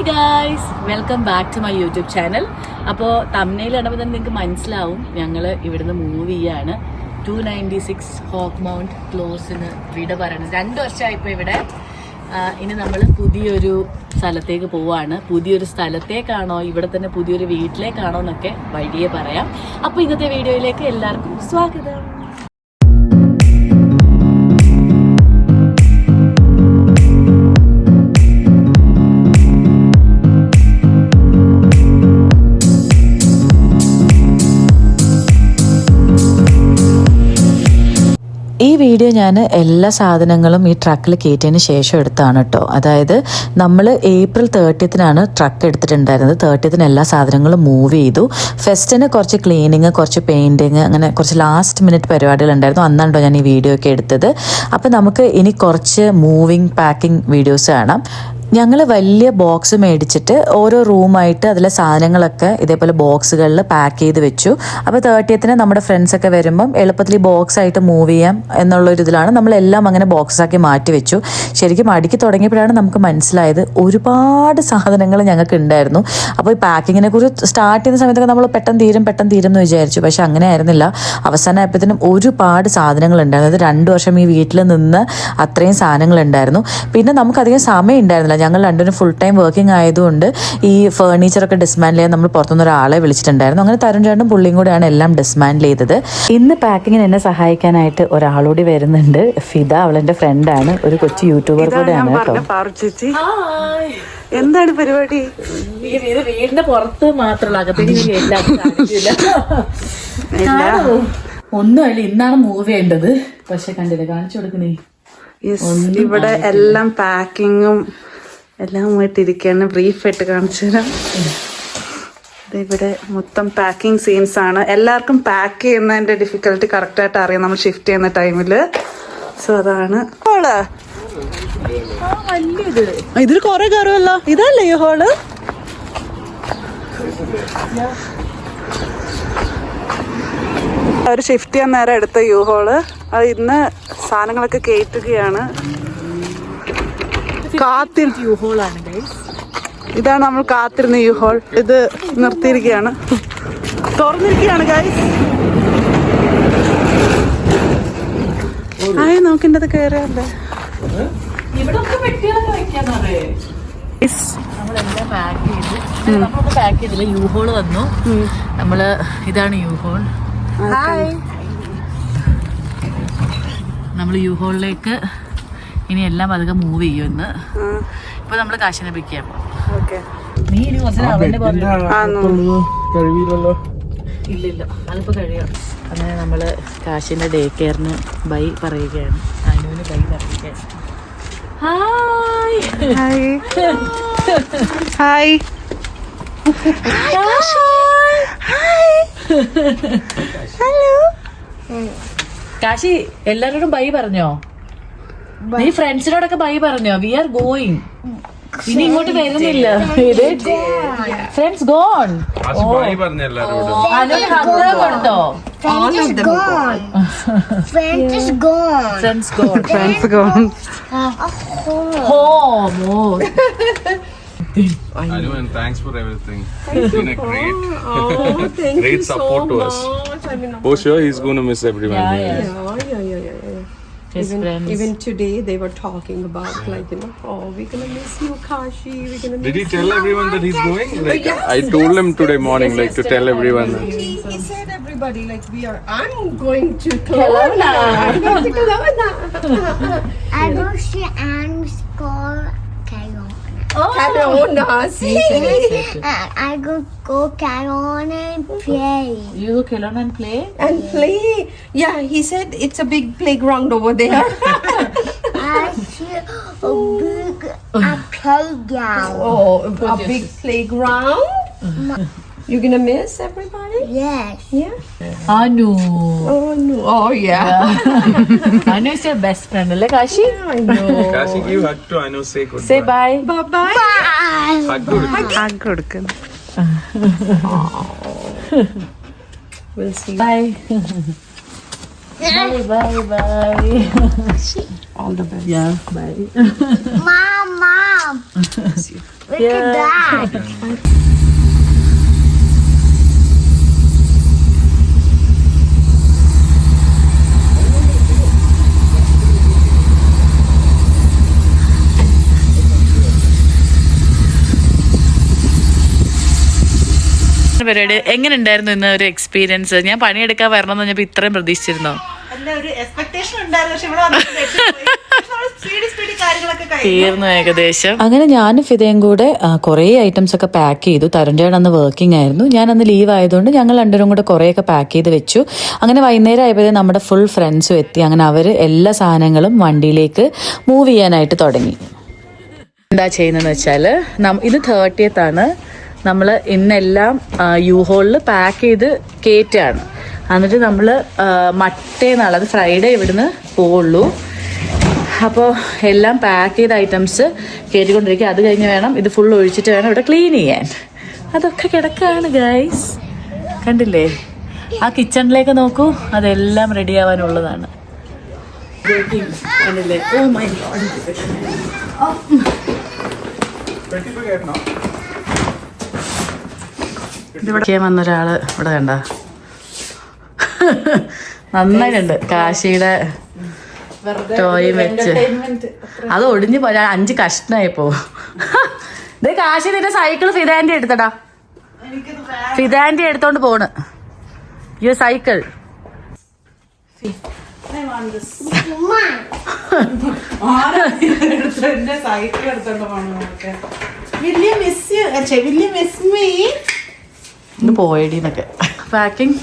Guys, welcome back to my YouTube channel. അപ്പോൾ thumbnail കണ്ടപ്പോൾ തന്നെ നിങ്ങൾക്ക് മനസ്സിലാവും ഞങ്ങൾ ഇവിടുന്ന് മൂവ് ചെയ്യാണ്. 296 ഹോക്ക് മൗണ്ട് ക്ലോസിന് വിട പറയണം. 2 വർഷമായിപ്പോൾ ഇവിടെ. ഇനി നമ്മൾ പുതിയൊരു സ്ഥലത്തേക്ക് പോവാണ്. പുതിയൊരു സ്ഥലത്തേക്കാണോ ഇവിടെ തന്നെ പുതിയൊരു വീട്ടിലേക്കാണോ എന്നൊക്കെ വഴിയെ പറയാം. അപ്പോൾ ഇന്നത്തെ വീഡിയോയിലേക്ക് എല്ലാവർക്കും സ്വാഗതം. ഈ വീഡിയോ ഞാൻ എല്ലാ സാധനങ്ങളും ഈ ട്രക്കിൽ കയറ്റിയതിന് ശേഷം എടുത്താണ് കേട്ടോ. അതായത് നമ്മൾ ഏപ്രിൽ 30-നാണ് ട്രക്ക് എടുത്തിട്ടുണ്ടായിരുന്നത്. 30-ന് എല്ലാ സാധനങ്ങളും മൂവ് ചെയ്തു. ഫെസ്റ്റിന് കുറച്ച് ക്ലീനിങ്, കുറച്ച് പെയിൻറ്റിങ്, അങ്ങനെ കുറച്ച് ലാസ്റ്റ് മിനിറ്റ് പരിപാടികളുണ്ടായിരുന്നു. അന്നാണ് കേട്ടോ ഞാൻ ഈ വീഡിയോ ഒക്കെ എടുത്തത്. അപ്പോൾ നമുക്ക് ഇനി കുറച്ച് മൂവിങ് പാക്കിംഗ് വീഡിയോസ് കാണാം. ഞങ്ങൾ വലിയ ബോക്സ് മേടിച്ചിട്ട് ഓരോ റൂമായിട്ട് അതിലെ സാധനങ്ങളൊക്കെ ഇതേപോലെ ബോക്സുകളിൽ പാക്ക് ചെയ്ത് വെച്ചു. അപ്പോൾ 30-ന് നമ്മുടെ ഫ്രണ്ട്സൊക്കെ വരുമ്പം എളുപ്പത്തിൽ ഈ ബോക്സായിട്ട് മൂവ് ചെയ്യാം എന്നുള്ളൊരു ഇതിലാണ് നമ്മളെല്ലാം അങ്ങനെ ബോക്സാക്കി മാറ്റി വെച്ചു. ശരിക്കും അടുക്കി തുടങ്ങിയപ്പോഴാണ് നമുക്ക് മനസ്സിലായത് ഒരുപാട് സാധനങ്ങൾ ഞങ്ങൾക്ക് ഉണ്ടായിരുന്നു. അപ്പോൾ ഈ പാക്കിങ്ങിനെ കുറിച്ച് സ്റ്റാർട്ട് ചെയ്യുന്ന സമയത്തൊക്കെ നമ്മൾ പെട്ടെന്ന് തീരും എന്ന് വിചാരിച്ചു. പക്ഷെ അങ്ങനെ ആയിരുന്നില്ല. അവസാനമായപ്പോഴത്തേനും ഒരുപാട് സാധനങ്ങൾ ഉണ്ടായിരുന്നു. അത് 2 വർഷം ഈ വീട്ടിൽ നിന്ന് അത്രയും സാധനങ്ങൾ ഉണ്ടായിരുന്നു. പിന്നെ നമുക്കധികം സമയം ഉണ്ടായിരുന്നില്ല. ഞങ്ങൾ രണ്ടുപേരും ഫുൾ ടൈം വർക്കിംഗ് ആയതുകൊണ്ട് ഈ ഫേർണിച്ചറൊക്കെ ഡിസ്മാൻഡിൽ ചെയ്യാൻ നമ്മൾ പുറത്തുനിന്ന് ഒരാളെ വിളിച്ചിട്ടുണ്ടായിരുന്നു. അങ്ങനെ തരുൺ ചേട്ടനും പുള്ളിയും കൂടെയാണ് എല്ലാം ഡിസ്മാൻഡിൽ ചെയ്തത്. ഇന്ന് പാക്കിങ്ങിന് എന്നെ സഹായിക്കാനായിട്ട് ഒരാളൂടി വരുന്നുണ്ട്. ഫിദ, അവളെന്റെ ഫ്രണ്ടാണ്, ഒരു കൊച്ചു യൂട്യൂബർ കൂടെയാണ് കേട്ടോ. എന്താണ് പരിപാടി? വീടിന്റെ പുറത്ത് മാത്രമല്ല, ഒന്നുമല്ല. ഇന്നാണ് മൂവ് ചെയ്യേണ്ടത്. പക്ഷെ കണ്ടില്ല, കാണിച്ചു കൊടുക്കണേ. ഇവിടെ എല്ലാം പാക്കിങ്ങും എല്ലാമായിട്ടിരിക്കുകയാണ്. ബ്രീഫായിട്ട് കാണിച്ചു തരാം. ഇവിടെ മൊത്തം പാക്കിംഗ് സീൻസ് ആണ്. എല്ലാവർക്കും പാക്ക് ചെയ്യുന്നതിന്റെ ഡിഫിക്കൽട്ടി കറക്റ്റായിട്ട് അറിയാം നമ്മൾ ഷിഫ്റ്റ് ചെയ്യുന്ന ടൈമില്. സോ അതാണ് ഹോള്. ഇതിൽ കുറെ കയറുമല്ലോ. ഇതല്ലേ ഈ ഹോള്? അവർ ഷിഫ്റ്റ് ചെയ്യാൻ നേരം എടുത്ത യു ഹോള്. അത് ഇന്ന് സാധനങ്ങളൊക്കെ കയറ്റുകയാണ്. ഇതാണ് നമ്മൾ കാത്തിരുന്ന യു ഹോൾ. ഇത് നിർത്തിയിരിക്കുകയാണ്, തുറന്നിരിക്കുകയാണ് ഗൈസ്. ആയി നോക്കിൻ്റെ കയറിയല്ലേ. നമ്മളെല്ലാം പാക്ക് ചെയ്തില്ല. യു ഹോള് വന്നു. നമ്മള് ഇതാണ് യു ഹോൾ. നമ്മൾ യു ഹോളിലേക്ക് ഇനി എല്ലാം അതൊക്കെ മൂവ് ചെയ്യും. ഇന്ന് ഇപ്പൊ നമ്മള് കാശിനെ പിക്ക് ചെയ്യാം. നീ ഇനി കുറച്ച് അവന്റെ ഇല്ലില്ല, അതിപ്പോ കഴിയാം. അങ്ങനെ നമ്മള് കാശിന്റെ ഡേ കെയറിന് ബൈ പറയുകയാണ്. അനുവിന് ബൈ പറയുകയാണ്. Hi hi hello. കാശി എല്ലാരോടും ബൈ പറഞ്ഞോ? നീ ഫ്രണ്ട്സിനോടൊക്കെ ബൈ പറഞ്ഞോ? We are going. ഇനി ഇങ്ങോട്ട് വരുന്നില്ല. Friends gone. കൊടുത്തോ? Anu, and thanks for everything. It's been a great support to us. For sure, he's going to miss everyone here. Even today they were talking about we're gonna miss you, Kashi. We're gonna miss Did he tell everyone that he's going? Like, yes, I told him today morning, to tell everyone. He said everybody I'm going to Kelowna. I'm going to Kelowna. I go see Anne's school. Kelowna, see? I go Kelowna and play. You go Kelowna and play? And play. Yeah, he said it's a big playground over there. I see a big playground. Oh, a big playground? You're gonna miss everybody? Yes. Yeah? Anu. Oh, no. Oh, yeah. Anu is your best friend, right, Kashi? Yeah, I know. Kashi, give hug to Anu. Say goodbye. Say bye. Bye-bye. Hug കൊടുക്കുന്നു. We'll see. Bye. Bye. All the best. Yeah, bye. Mama. Mom. Look at that. പരിപാടി എങ്ങനെ ഉണ്ടായിരുന്നു ഇന്ന് ഒരു experience? ഞാൻ പണിയെടുക്കാൻ വരണം എന്ന് പറഞ്ഞപ്പോ ഇത്രയും പ്രതീക്ഷിച്ചിരുന്നോ? തീർന്നു ഏകദേശം. അങ്ങനെ ഞാനും ഫിദയും കൂടെ കുറേ ഐറ്റംസ് ഒക്കെ പാക്ക് ചെയ്തു. തരുൺചേട്ടൻ അന്ന് വർക്കിംഗ് ആയിരുന്നു, ഞാൻ അന്ന് ലീവ് ആയതുകൊണ്ട് ഞങ്ങൾ രണ്ടുപേരും കൂടെ കുറേയൊക്കെ പാക്ക് ചെയ്ത് വെച്ചു. അങ്ങനെ വൈകുന്നേരം ആയപ്പോഴേ നമ്മുടെ ഫുൾ ഫ്രണ്ട്സും എത്തി. അങ്ങനെ അവർ എല്ലാ സാധനങ്ങളും വണ്ടിയിലേക്ക് മൂവ് ചെയ്യാനായിട്ട് തുടങ്ങി. എന്താ ചെയ്യുന്നതെന്ന് വെച്ചാൽ ഇത് 30th ആണ്. നമ്മൾ ഇന്നെല്ലാം യു-ഹോളിൽ പാക്ക് ചെയ്ത് കയറ്റാണ്. എന്നിട്ട് നമ്മൾ മറ്റേന്നാൾ, അത് ഫ്രൈഡേ ഇവിടുന്ന് പോവുള്ളൂ. അപ്പോൾ എല്ലാം പാക്ക് ചെയ്ത ഐറ്റംസ് കയറ്റിക്കൊണ്ടിരിക്കുക. അത് കഴിഞ്ഞ് വേണം ഇത് ഫുൾ ഒഴിച്ചിട്ട് വേണം ഇവിടെ ക്ലീൻ ചെയ്യാൻ. അതൊക്കെ കിടക്കാണ് ഗൈസ്, കണ്ടില്ലേ? ആ കിച്ചണിലേക്ക് നോക്കൂ, അതെല്ലാം റെഡി ആവാനുള്ളതാണ്. കണ്ടില്ലേ? Oh my god. ഇവിടെ വന്നൊരാള് ഇവിടെ കണ്ട നന്നായിട്ടുണ്ട്. കാശിയുടെ ടോയും വെച്ച് അത് ഒടിഞ്ഞു പോരാ, 5 കഷ്ണമായി പോവും. ഇത് കാശി നിന്റെ സൈക്കിൾ ഫിദാൻഡി എടുത്തടാ, ഫിദാൻഡി എടുത്തോണ്ട് പോണ്. യു സൈക്കിൾ. പോയടിന്നൊക്കെ പാക്കിംഗ്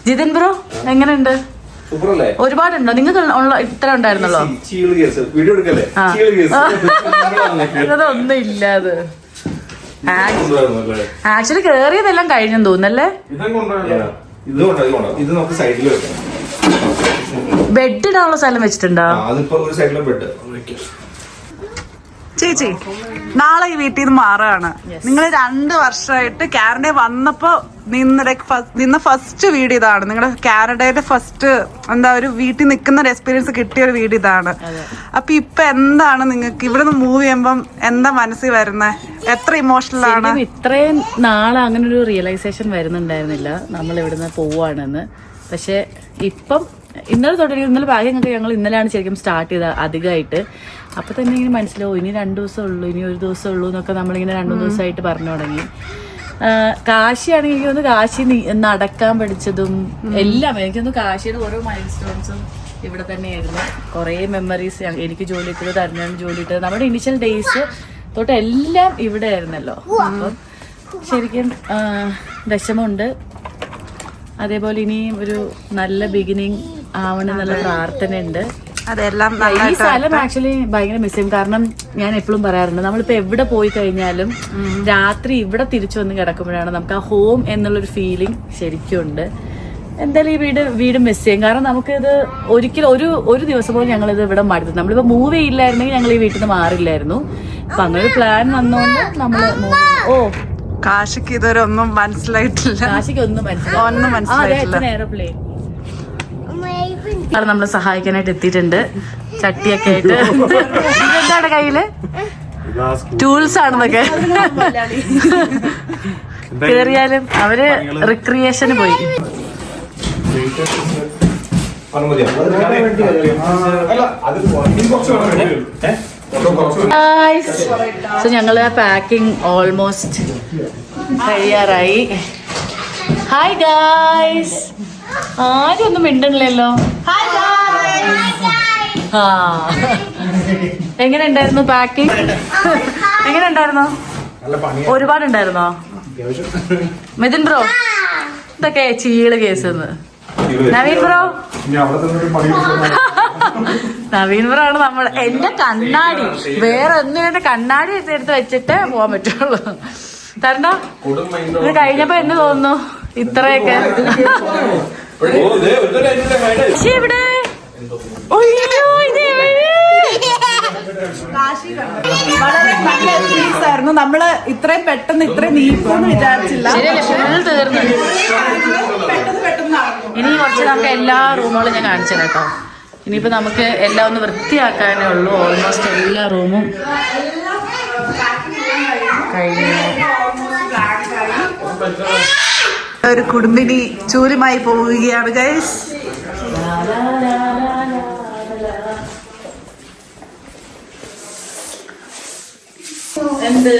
ജിതിൻ ബ്രോ എങ്ങനെയുണ്ട്? ഒരുപാടുണ്ടോ നിങ്ങൾക്ക്? ഇത്ര ഉണ്ടായിരുന്നല്ലോ. അതൊന്നും ഇല്ലാതെ ആക്ച്വലി കേറിയതെല്ലാം കഴിഞ്ഞെന്ന് തോന്നുന്നല്ലേ? ബെഡ് ഇടാനുള്ള സ്ഥലം വെച്ചിട്ടുണ്ടോ? ചേച്ചി നാളെ ഈ വീട്ടിൽ നിന്ന് മാറുകയാണ്. നിങ്ങൾ 2 വർഷമായിട്ട് കാനഡയിൽ വന്നപ്പോ നിന്ന ഫസ്റ്റ് വീട് ഇതാണ്. നിങ്ങളുടെ കാനഡയുടെ ഫസ്റ്റ് എന്താ ഒരു വീട്ടിൽ നിൽക്കുന്ന ഒരു എക്സ്പീരിയൻസ് കിട്ടിയ ഒരു വീട് ഇതാണ്. അപ്പൊ ഇപ്പൊ എന്താണ് നിങ്ങൾക്ക് ഇവിടെ നിന്ന് മൂവ് ചെയ്യുമ്പം എന്താ മനസ്സിൽ വരുന്നത്? എത്ര ഇമോഷണൽ ആണ്? ഇത്രയും നാളെ അങ്ങനെ ഒരു റിയലൈസേഷൻ വരുന്നുണ്ടായിരുന്നില്ല നമ്മൾ ഇവിടുന്ന് പോവാണെന്ന്. പക്ഷെ ഇപ്പം ഇന്നലെ തുടങ്ങി, ഇന്നലെ ബാഗിങ്ങൊക്കെ ഞങ്ങൾ ഇന്നലെയാണ് ശരിക്കും സ്റ്റാർട്ട് ചെയ്തത് അധികമായിട്ട്. അപ്പൊ തന്നെ ഇങ്ങനെ മനസ്സിലാവും ഇനി 2 ദിവസം ഉള്ളൂ, ഇനി 1 ദിവസം ഉള്ളൂ എന്നൊക്കെ നമ്മളിങ്ങനെ 2 ദിവസമായിട്ട് പറഞ്ഞു തുടങ്ങി. കാശിയാണെങ്കിൽ എനിക്ക് തോന്നുന്നു കാശി നടക്കാൻ പഠിച്ചതും എല്ലാം എനിക്ക് തോന്നുന്നു കാശിയുടെ ഓരോ മൈൽ സ്റ്റോൺസും ഇവിടെ തന്നെയായിരുന്നു. കുറേ മെമ്മറീസ് എനിക്ക് ജോലി ഇട്ടത്, തരുണാണ് ജോലി ഇട്ടത്, നമ്മുടെ ഇനിഷ്യൽ ഡേയ്സ് തൊട്ട് എല്ലാം ഇവിടെ ആയിരുന്നല്ലോ. അപ്പം ശരിക്കും വിഷമമുണ്ട്. അതേപോലെ ഇനിയും ഒരു നല്ല ബിഗിനിങ് ആവണമെന്നുള്ള പ്രാർത്ഥനയുണ്ട്. അതെല്ലാം ഈ സ്ഥലം ആക്ച്വലി ഭയങ്കര മിസ് ചെയ്യും. കാരണം ഞാൻ എപ്പോഴും പറയാറുണ്ട്, നമ്മളിപ്പോ എവിടെ പോയി കഴിഞ്ഞാലും രാത്രി ഇവിടെ തിരിച്ചു വന്ന് കിടക്കുമ്പോഴാണ് നമുക്ക് ആ ഹോം എന്നുള്ളൊരു ഫീലിംഗ് ശരിക്കും ഉണ്ട്. എന്തായാലും ഈ വീട് മിസ് ചെയ്യും. കാരണം നമുക്കിത് ഒരിക്കലും ഒരു ദിവസം പോലും ഞങ്ങളിത് ഇവിടെ മടുത്തു. നമ്മളിപ്പോ മൂവ് ചെയ്യില്ലായിരുന്നെങ്കിൽ ഞങ്ങൾ ഈ വീട്ടിൽ നിന്ന് മാറില്ലായിരുന്നു. അപ്പൊ അങ്ങനെ ഒരു പ്ലാൻ വന്നോണ്ട് നമ്മള് കാശിക്ക് ഇതുവരെ ഒന്നും മനസ്സിലായിട്ടില്ല. കാശിക്ക് ഒന്നും മനസ്സിലായിട്ടില്ല. എയർപ്ലെയിൻ നമ്മള് സഹായിക്കാനായിട്ട് എത്തിയിട്ടുണ്ട്. ചട്ടിയൊക്കെ ആയിട്ട്. എന്താണ് കയ്യില്? ടൂൾസ് ആണെന്നൊക്കെ. കേറിയാലും അവര് റിക്രിയേഷന് പോയി. സോ ഞങ്ങള് പാക്കിംഗ് ഓൾമോസ്റ്റ് കഴിയാറായി. Hi guys. ആരും ഒന്നും മിണ്ടണില്ലല്ലോ. എങ്ങനെ ഉണ്ടായിരുന്നു പാക്കിംഗ്? എങ്ങനെ ഉണ്ടായിരുന്നോ? ഒരുപാടുണ്ടായിരുന്നോ? മിഥുൻ ബ്രോ ഇതൊക്കെ ചീള് കേസ്. നവീൻ ബ്രോ ആണ് നമ്മൾ. എന്റെ കണ്ണാടി വേറെ ഒന്നും, എന്റെ കണ്ണാടി എടുത്ത് വെച്ചിട്ട് പോവാൻ പറ്റുള്ളൂ. തരണ്ട. ഇത് കഴിഞ്ഞപ്പോ എന്ത് തോന്നുന്നു? ഇത്രയൊക്കെ ഇവിടെ വളരെ നല്ല എക്സ്പീരിയൻസ് ആയിരുന്നു. നമ്മള് ഇത്രയും പെട്ടെന്ന് ഇത്രയും നീക്കുമെന്ന് വിചാരിച്ചില്ല. ഇനി കുറച്ച് നമുക്ക് എല്ലാ റൂമുകളും ഞാൻ കാണിച്ചു കേട്ടോ. ഇനിയിപ്പോൾ നമുക്ക് എല്ലാം ഒന്ന് വൃത്തിയാക്കാനേ ഉള്ളൂ. ഓൾമോസ്റ്റ് എല്ലാ റൂമും കഴിഞ്ഞു. ഒരു കുടുംബിനി ചൂലുമായി പോവുകയാണ് ഗൈസ്. എന്ത്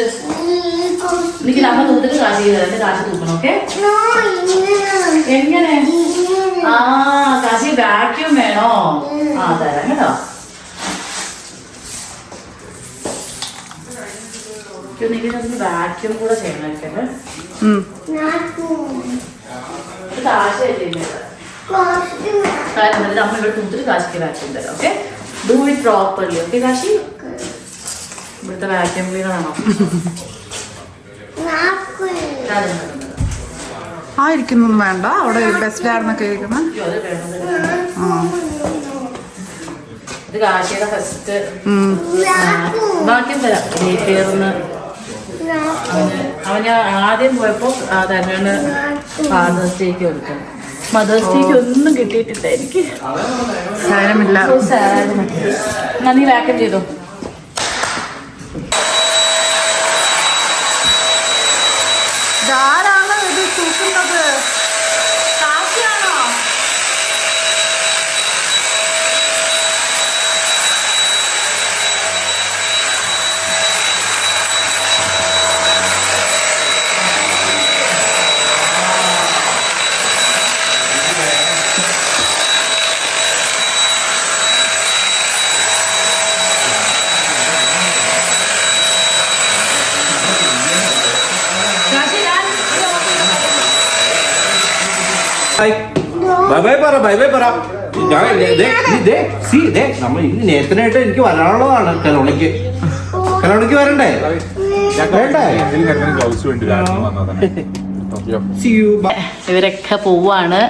എനിക്ക് നമ്മൾ തൂത്തിട്ട് കാശ് ചെയ്തത് കാശ് തൂക്കണം. ഓക്കെ എങ്ങനെ? ആ കാശി വാക്യൂം വേണോ? ആ തരാം കേട്ടോ. വാക്യൂം കൂടെ ചെയ്യണം. കാശ് നമ്മൾ ഇവിടെ തൂത്തിട്ട് കാശിക്ക് വാക്യൂം തരാം. Okay do it properly. Okay Kashi ഇവിടുത്തെ വാക്യൂം ക്ലീനർ ആണോ? ആയിരിക്കുന്നൊന്നും വേണ്ട. അവിടെ ബെസ്റ്റ് ആയിരുന്നൊക്കെ കേൾക്കുന്നത്. ഇത് കാശിയുടെ ഫസ്റ്റ് വാക്യം തരാം. ഡേക്കേർന്ന് അവന് ആദ്യം പോയപ്പോ തന്നെയാണ് ഫാദേഴ്സ് ഡേക്ക് കൊടുക്കണം. മദേഴ്സ് ഡേക്ക് ഒന്നും കിട്ടിയിട്ടില്ല എനിക്ക്. സാരമില്ല. എന്നാ നീ വാക്യം ചെയ്തോ. ആരാണ് ഇത് തൂക്കുന്നത്? കാശിയാണോ? ബൈ ബൈ പറ. ഞാൻ നമ്മൾ ഇനി നേരത്തിനായിട്ട് എനിക്ക് വരാനുള്ളതാണ്. കലോണിക്ക് വരണ്ടേ? ഇവരൊക്കെ പോവാണ്.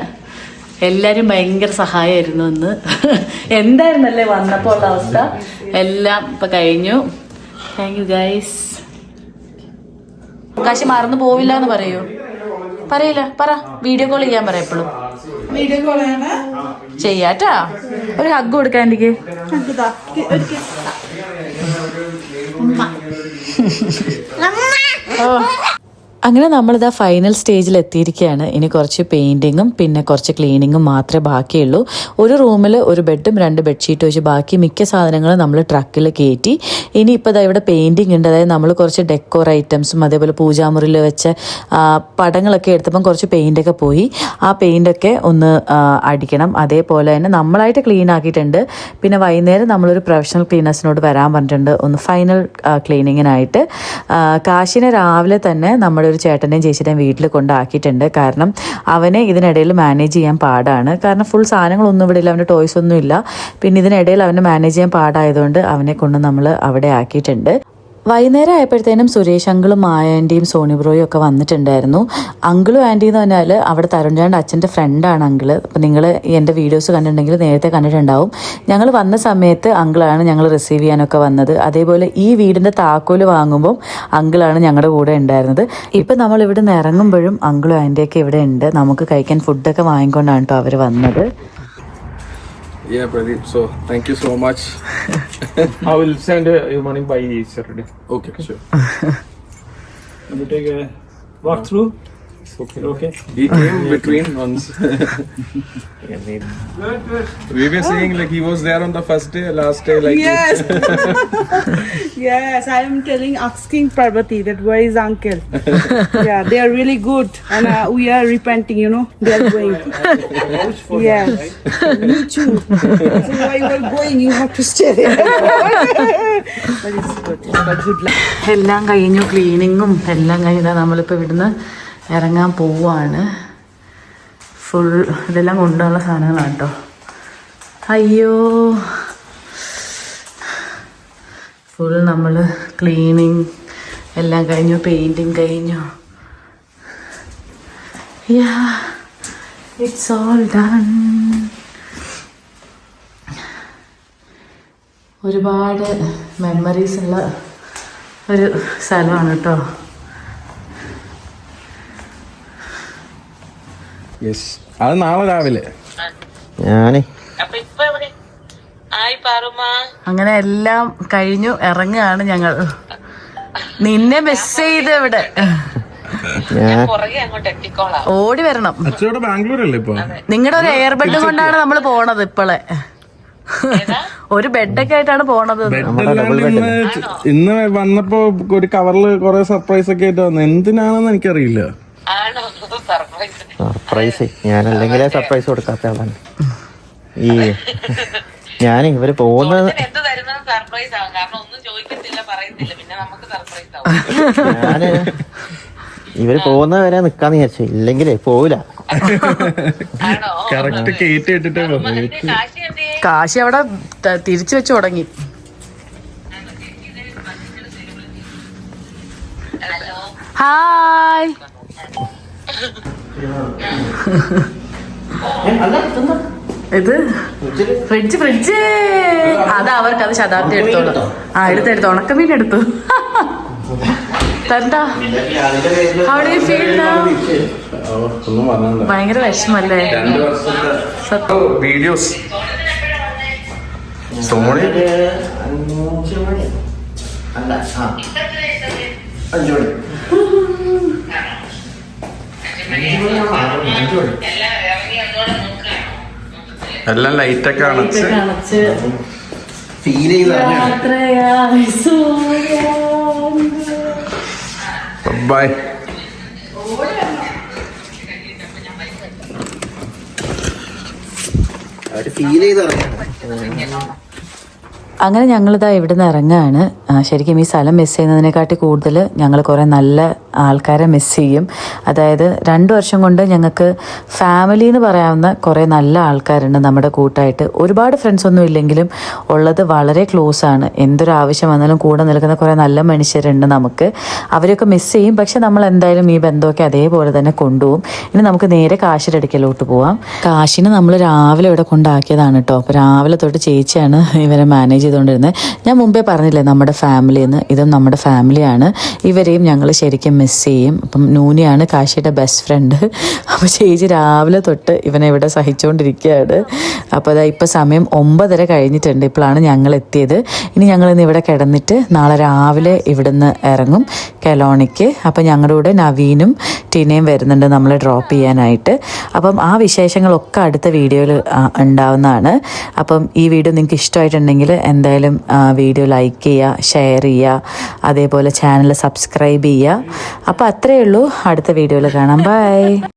എല്ലാരും ഭയങ്കര സഹായമായിരുന്നു ഇന്ന്. എന്തായിരുന്നല്ലേ വന്നപ്പോൾ ഉള്ള അവസ്ഥ. എല്ലാം ഇപ്പൊ കഴിഞ്ഞു. Thank you guys. കാശി മറന്നു പോവില്ല എന്ന് പറയൂ. പറയില്ല. പറ. വീഡിയോ കോൾ ചെയ്യാൻ പറ. എപ്പോഴും വീഡിയോ കോൾ ചെയ്യാട്ടാ. ഒരു ഹഗ് കൊടുക്കാൻ എനിക്ക്. അങ്ങനെ നമ്മളിതാ ഫൈനൽ സ്റ്റേജിൽ എത്തിയിരിക്കുകയാണ്. ഇനി കുറച്ച് പെയിൻറ്റിങ്ങും പിന്നെ കുറച്ച് ക്ലീനിങ്ങും മാത്രമേ ബാക്കിയുള്ളൂ. ഒരു റൂമിൽ ഒരു ബെഡും 2 ബെഡ്ഷീറ്റ് വെച്ച് ബാക്കി മിക്ക സാധനങ്ങളും നമ്മൾ ട്രക്കിൽ കയറ്റി. ഇനിയിപ്പോൾ ഇതാ ഇവിടെ പെയിൻറ്റിങ് ഉണ്ട്. അതായത് നമ്മൾ കുറച്ച് ഡെക്കോർ ഐറ്റംസും അതേപോലെ പൂജാമുറിയിൽ വെച്ച പടങ്ങളൊക്കെ എടുത്തപ്പം കുറച്ച് പെയിൻ്റൊക്കെ പോയി. ആ പെയിൻ്റൊക്കെ ഒന്ന് അടിക്കണം. അതേപോലെ തന്നെ നമ്മളായിട്ട് ക്ലീൻ ആക്കിയിട്ടുണ്ട്. പിന്നെ വൈകുന്നേരം നമ്മളൊരു പ്രൊഫഷണൽ ക്ലീനേഴ്സിനോട് വരാൻ പറഞ്ഞിട്ടുണ്ട് ഒന്ന് ഫൈനൽ ക്ലീനിങ്ങിനായിട്ട്. കാശിനെ രാവിലെ തന്നെ നമ്മുടെ ഒരു ചേട്ടൻ്റെയും ചേച്ചിയുടെയും വീട്ടിൽ കൊണ്ടാക്കിയിട്ടുണ്ട്. കാരണം അവനെ ഇതിനിടയിൽ മാനേജ് ചെയ്യാൻ പാടാണ്. കാരണം ഫുൾ സാധനങ്ങളൊന്നും ഇവിടെ ഇല്ല. അവൻ്റെ ടോയ്സ് ഒന്നും ഇല്ല. പിന്നെ ഇതിനിടയിൽ അവനെ മാനേജ് ചെയ്യാൻ പാടായതുകൊണ്ട് അവനെ കൊണ്ട് നമ്മൾ അവിടെ ആക്കിയിട്ടുണ്ട്. വൈകുന്നേരം ആയപ്പോഴത്തേനും സുരേഷ് അങ്കിളും ആൻറ്റിയും സോണി ബ്രോയും ഒക്കെ വന്നിട്ടുണ്ടായിരുന്നു. അങ്കിളും ആൻറ്റി എന്ന് പറഞ്ഞാൽ അവിടെ തരുൺചാൻ്റെ അച്ഛൻ്റെ ഫ്രണ്ടാണ് അങ്കിള്. അപ്പം നിങ്ങൾ എൻ്റെ വീഡിയോസ് കണ്ടിട്ടുണ്ടെങ്കിൽ നേരത്തെ കണ്ടിട്ടുണ്ടാവും. ഞങ്ങൾ വന്ന സമയത്ത് അങ്കിളാണ് ഞങ്ങൾ റിസീവ് ചെയ്യാനൊക്കെ വന്നത്. അതേപോലെ ഈ വീടിൻ്റെ താക്കോല് വാങ്ങുമ്പം അങ്കിളാണ് ഞങ്ങളുടെ കൂടെ ഉണ്ടായിരുന്നത്. ഇപ്പം നമ്മൾ ഇവിടെ നിന്ന് ഇറങ്ങുമ്പോഴും അങ്കിളും ആൻറ്റിയൊക്കെ ഇവിടെ ഉണ്ട്. നമുക്ക് കഴിക്കാൻ ഫുഡൊക്കെ വാങ്ങിക്കൊണ്ടാണ് കേട്ടോ അവർ വന്നത്. Yeah, Pradeep. So, thank you so much. I will send you money by Saturday. Okay, sure. Will you take a walk through? Okay. He came between once. Yeah, maybe. We were saying like he was there on the first day, last day like. Yes. Yes, I am asking Parvati that where is uncle. Yeah, they are really good and we are repenting, you know. They are going. Yes. Me too. So while you are going, you have to stay there. But it's good. But good luck. എല്ലാം കഴിഞ്ഞു. ക്ലീനിങ്ങും എല്ലാം കഴിഞ്ഞാൽ നമ്മളിപ്പോൾ ഇവിടുന്ന് ഇറങ്ങാൻ പോവാണ്. Full ഇതെല്ലാം കൊണ്ടുള്ള സാധനങ്ങളാണ് കേട്ടോ. അയ്യോ, ഫുൾ നമ്മൾ ക്ലീനിങ് എല്ലാം കഴിഞ്ഞു. പെയിൻറ്റിങ് കഴിഞ്ഞു. യാ, ഇറ്റ്സ് ഓൾ ഡൺ. ഒരുപാട് മെമ്മറീസ് ഉള്ള ഒരു സ്ഥലമാണ് കേട്ടോ. Yes. അത് നാളെ രാവിലെ. ഞാനേ അങ്ങനെ എല്ലാം കഴിഞ്ഞു ഇറങ്ങുകയാണ് ഞങ്ങൾ. നിന്നെ മിസ് ചെയ്ത് ഇവിടെ ഓടി വരണം. അച്ഛയുടെ ബാംഗ്ലൂരല്ലേ ഇപ്പൊ? നിങ്ങളുടെ ഒരു എയർബെഡ് കൊണ്ടാണ് നമ്മൾ പോണത് ഇപ്പളെ. ഒരു ബെഡൊക്കെ ആയിട്ടാണ് പോണത്. ഇന്ന് വന്നപ്പോ ഒരു കവറില് കൊറേ സർപ്രൈസ് ഒക്കെ ആയിട്ട് വന്നു. എന്തിനാണെന്ന് എനിക്കറിയില്ല. സർപ്രൈസ് ഞാനല്ലെങ്കിലേ സർപ്രൈസ് കൊടുക്കാത്ത ആളാണ്. ഈ ഞാൻ ഇവര് പോകുന്നത് ഞാന് ഇവര് പോകുന്നത് വരെ നിക്കാന്ന് വിചാരിച്ചു. ഇല്ലെങ്കിലേ പോവില്ല. കറക്റ്റ് കേറ്റി ഇട്ടിട്ടേ കാശി അവിടെ തിരിച്ചു വെച്ച് തുടങ്ങി. ഹായ്. ഇത് ഫ്രിഡ്ജ് അത് അവർക്ക് അത് ശതാബ്ദി എടുത്തോളൂ. എടുത്തു ഉണക്കമീൻ എടുത്തു. തരണ്ട. ഭയങ്കര വിഷമല്ലേ? വീഡിയോസ് സോണി 5 മണി അല്ല 5 മണി എല്ലാം ലൈറ്റൊക്കെ അണച്ച് ഫീൽ ചെയ്ത് ബൈ. അവര് ഫീൽ ചെയ്ത് ഇറങ്ങാണ്. അങ്ങനെ ഞങ്ങളിതാ ഇവിടുന്ന് ഇറങ്ങുകയാണ്. ശരിക്കും ഈ സ്ഥലം മിസ് ചെയ്യുന്നതിനെക്കാട്ടി കൂടുതൽ ഞങ്ങൾ കുറേ നല്ല ആൾക്കാരെ മിസ് ചെയ്യും. അതായത് 2 വർഷം കൊണ്ട് ഞങ്ങൾക്ക് ഫാമിലി എന്ന് പറയാവുന്ന കുറേ നല്ല ആൾക്കാരുണ്ട് നമ്മുടെ കൂട്ടായിട്ട്. ഒരുപാട് ഫ്രണ്ട്സ് ഒന്നും ഇല്ലെങ്കിലും ഉള്ളത് വളരെ ക്ലോസ് ആണ്. എന്തൊരു ആവശ്യം വന്നാലും കൂടെ നിൽക്കുന്ന കുറേ നല്ല മനുഷ്യരുണ്ട് നമുക്ക്. അവരൊക്കെ മിസ് ചെയ്യും. പക്ഷെ നമ്മൾ എന്തായാലും ഈ ബന്ധമൊക്കെ അതേപോലെ തന്നെ കൊണ്ടുപോകും. ഇനി നമുക്ക് നേരെ കാശിയുടെ പോവാം. കാശിനെ നമ്മൾ രാവിലെ ഇവിടെ കൊണ്ടാക്കിയതാണ് കേട്ടോ. അപ്പോൾ രാവിലെ തൊട്ട് ചേച്ചിയാണ് ഇവരെ മാനേജ് ചെയ്തുകൊണ്ടിരുന്നത്. ഞാൻ മുമ്പേ പറഞ്ഞില്ലേ നമ്മുടെ ഫാമിലിന്ന്. ഇതും നമ്മുടെ ഫാമിലിയാണ്. ഇവരെയും ഞങ്ങൾ ശരിക്കും മിസ് ചെയ്യും. അപ്പം നൂനിയാണ് കാശിയുടെ ബെസ്റ്റ് ഫ്രണ്ട്. അപ്പോൾ ചേച്ചി രാവിലെ തൊട്ട് ഇവനെ ഇവിടെ സഹിച്ചുകൊണ്ടിരിക്കുകയാണ്. അപ്പോൾ അതാ ഇപ്പോൾ സമയം 9:30 കഴിഞ്ഞിട്ടുണ്ട്. ഇപ്പോഴാണ് ഞങ്ങൾ എത്തിയത്. ഇനി ഞങ്ങളിന്ന് ഇവിടെ കിടന്നിട്ട് നാളെ രാവിലെ ഇവിടുന്ന് ഇറങ്ങും കെലോണിക്ക്. അപ്പം ഞങ്ങളുടെ കൂടെ നവീനും ടിനയും വരുന്നുണ്ട് നമ്മളെ ഡ്രോപ്പ് ചെയ്യാനായിട്ട്. അപ്പം ആ വിശേഷങ്ങളൊക്കെ അടുത്ത വീഡിയോയിൽ ഉണ്ടാവുന്നതാണ്. അപ്പം ഈ വീഡിയോ നിങ്ങൾക്ക് ഇഷ്ടമായിട്ടുണ്ടെങ്കിൽ എന്തായാലും വീഡിയോ ലൈക്ക് ചെയ്യുക, ഷെയർ ചെയ്യുക, അതേപോലെ ചാനൽ സബ്സ്ക്രൈബ് ചെയ്യുക. അപ്പോൾ അത്രയേ ഉള്ളൂ. അടുത്ത വീഡിയോയിൽ കാണാം. ബൈ.